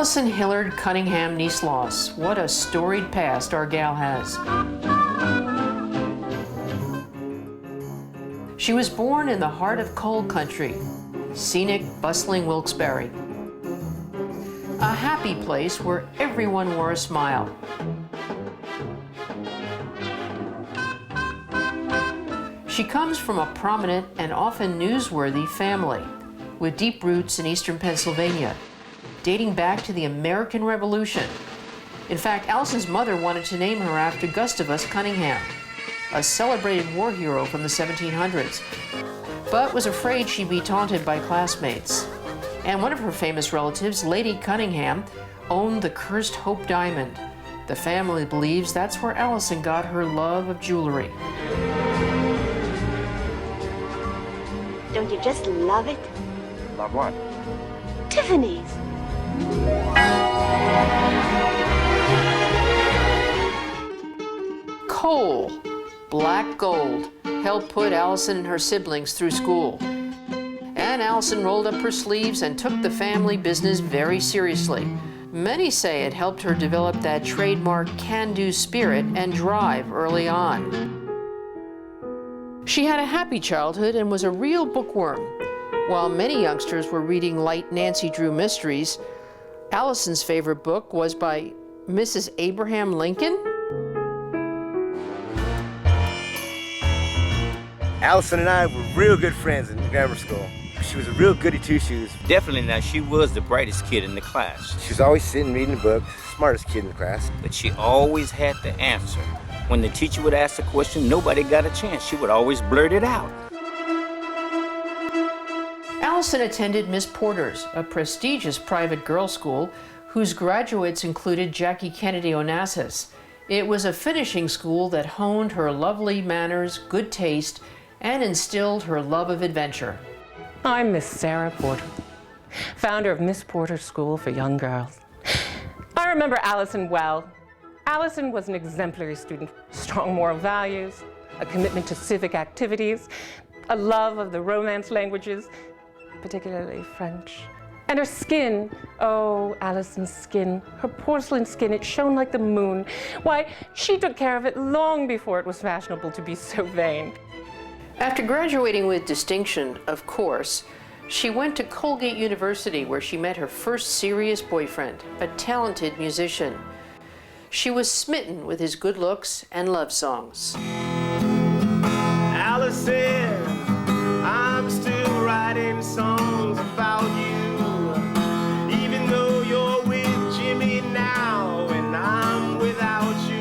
Allison Hillard Cunningham Niesloss. What a storied past our gal has. She was born in the heart of coal country, scenic, bustling Wilkes-Barre. A happy place where everyone wore a smile. She comes from a prominent and often newsworthy family with deep roots in eastern Pennsylvania, dating back to the American Revolution. In fact, Allison's mother wanted to name her after Gustavus Cunningham, a celebrated war hero from the 1700s, but was afraid she'd be taunted by classmates. And one of her famous relatives, Lady Cunningham, owned the cursed Hope Diamond. The family believes that's where Allison got her love of jewelry. Don't you just love it? Love what? Tiffany's. Coal, black gold, helped put Allison and her siblings through school. And Allison rolled up her sleeves and took the family business very seriously. Many say it helped her develop that trademark can-do spirit and drive early on. She had a happy childhood and was a real bookworm. While many youngsters were reading light Nancy Drew mysteries, Allison's favorite book was by Mrs. Abraham Lincoln. Allison and I were real good friends in grammar school. She was a real goody two-shoes. Definitely not. She was the brightest kid in the class. She was always sitting reading a book, smartest kid in the class. But she always had the answer. When the teacher would ask a question, nobody got a chance. She would always blurt it out. Allison attended Miss Porter's, a prestigious private girls' school whose graduates included Jackie Kennedy Onassis. It was a finishing school that honed her lovely manners, good taste, and instilled her love of adventure. I'm Miss Sarah Porter, founder of Miss Porter's School for Young Girls. I remember Allison well. Allison was an exemplary student, strong moral values, a commitment to civic activities, a love of the Romance languages, particularly French. And her skin, oh, Allison's skin, her porcelain skin, it shone like the moon. Why, she took care of it long before it was fashionable to be so vain. After graduating with distinction, of course, she went to Colgate University where she met her first serious boyfriend, a talented musician. She was smitten with his good looks and love songs. Allison, I'm still writing songs about you, even though you're with Jimmy now and I'm without you.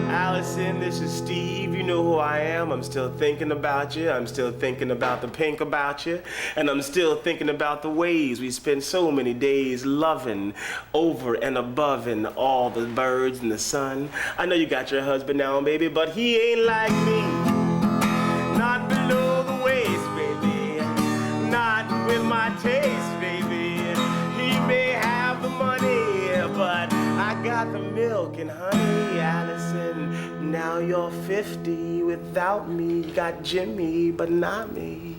Allison, this is Steve. You know who I am. I'm still thinking about you. I'm still thinking about the pink about you. And I'm still thinking about the ways we spent so many days loving over and above and all the birds and the sun. I know you got your husband now, baby, but he ain't like me. Not below the waist, baby. Not with my taste, baby. He may have the money, but I got the milk and honey, Allison. Now you're 50 without me. You got Jimmy, but not me.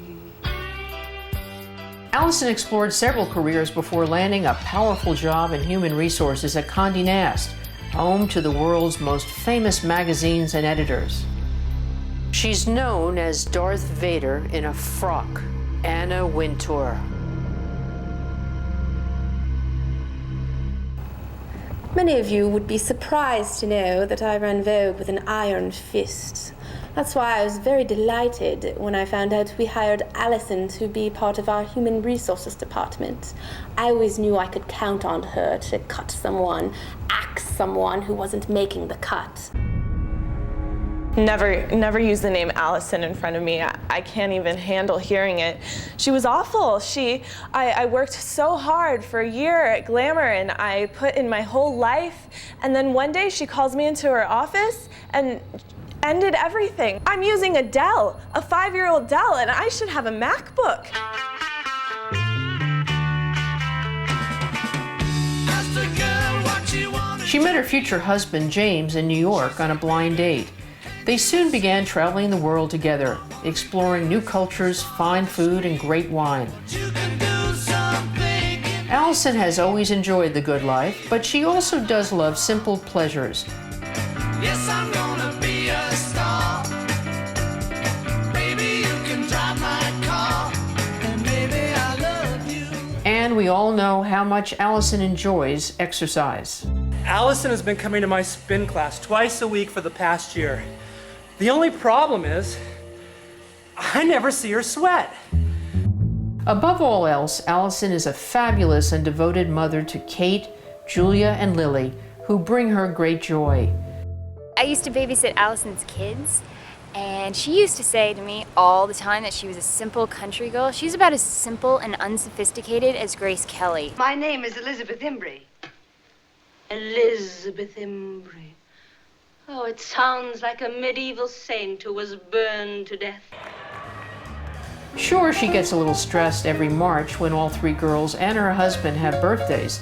Allison explored several careers before landing a powerful job in human resources at Condé Nast, home to the world's most famous magazines and editors. She's known as Darth Vader in a frock, Anna Wintour. Many of you would be surprised to know that I run Vogue with an iron fist. That's why I was very delighted when I found out we hired Allison to be part of our human resources department. I always knew I could count on her to cut someone, axe someone who wasn't making the cut. Never use the name Allison in front of me. I can't even handle hearing it. She was awful. I worked so hard for a year at Glamour and I put in my whole life. And then one day she calls me into her office and ended everything. I'm using a Dell, a 5-year-old Dell, and I should have a MacBook. She met her future husband, James, in New York on a blind date. They soon began traveling the world together, exploring new cultures, fine food, and great wine. You can do something. Allison has always enjoyed the good life, but she also does love simple pleasures. Yes, I'm gonna be a star. Baby, you can drive my car. And baby, I love you. And we all know how much Allison enjoys exercise. Allison has been coming to my spin class twice a week for the past year. The only problem is, I never see her sweat. Above all else, Allison is a fabulous and devoted mother to Kate, Julia, and Lily, who bring her great joy. I used to babysit Allison's kids, and she used to say to me all the time that she was a simple country girl. She's about as simple and unsophisticated as Grace Kelly. My name is Elizabeth Imbrie. Elizabeth Imbrie. Oh, it sounds like a medieval saint who was burned to death. Sure, she gets a little stressed every March when all three girls and her husband have birthdays.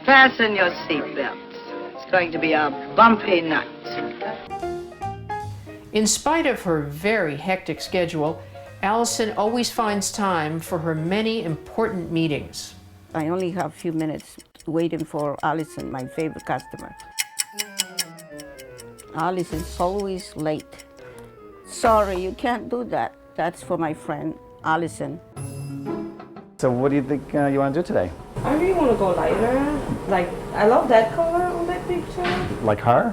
Fasten your seatbelts. It's going to be a bumpy night. In spite of her very hectic schedule, Allison always finds time for her many important meetings. I only have a few minutes waiting for Allison, my favorite customer. Allison's always late. Sorry, you can't do that. That's for my friend, Allison. So what do you think you want to do today? I really want to go lighter. Like, I love that color on that picture. Like her?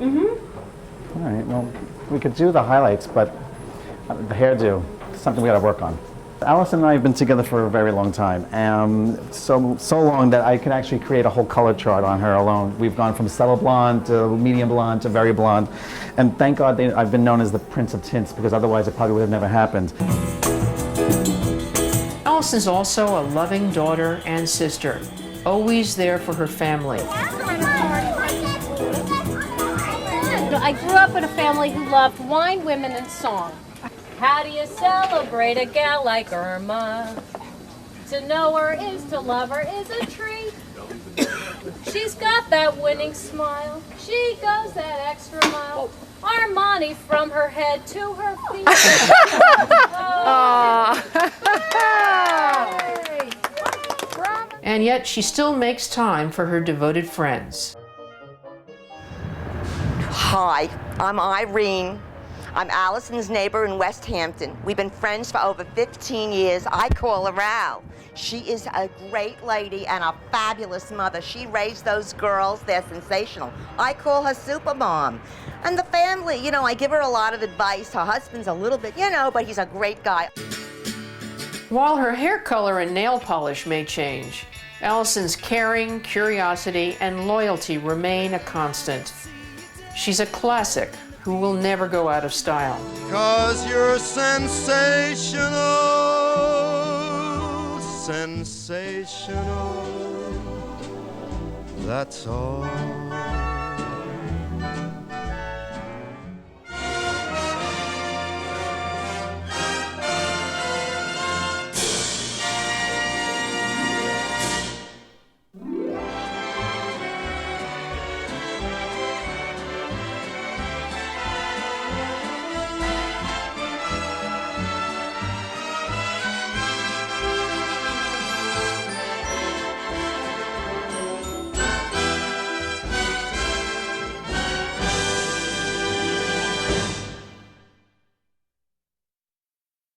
Mm-hmm. All right, well, we could do the highlights, but the hairdo, something we got to work on. Allison and I have been together for a very long time, so long that I can actually create a whole color chart on her alone. We've gone from subtle blonde to medium blonde to very blonde, and thank God I've been known as the Prince of Tints, because otherwise it probably would have never happened. Allison's also a loving daughter and sister, always there for her family. I grew up in a family who loved wine, women, and song. How do you celebrate a gal like Irma? To know her is to love her is a treat. She's got that winning smile. She goes that extra mile. Armani from her head to her feet. And yet she still makes time for her devoted friends. Hi, I'm Irene. I'm Allison's neighbor in West Hampton. We've been friends for over 15 years. I call her Al. She is a great lady and a fabulous mother. She raised those girls. They're sensational. I call her Super Mom. And the family, you know, I give her a lot of advice. Her husband's a little bit, you know, but he's a great guy. While her hair color and nail polish may change, Allison's caring, curiosity, and loyalty remain a constant. She's a classic who will never go out of style. 'Cause you're sensational, sensational, that's all.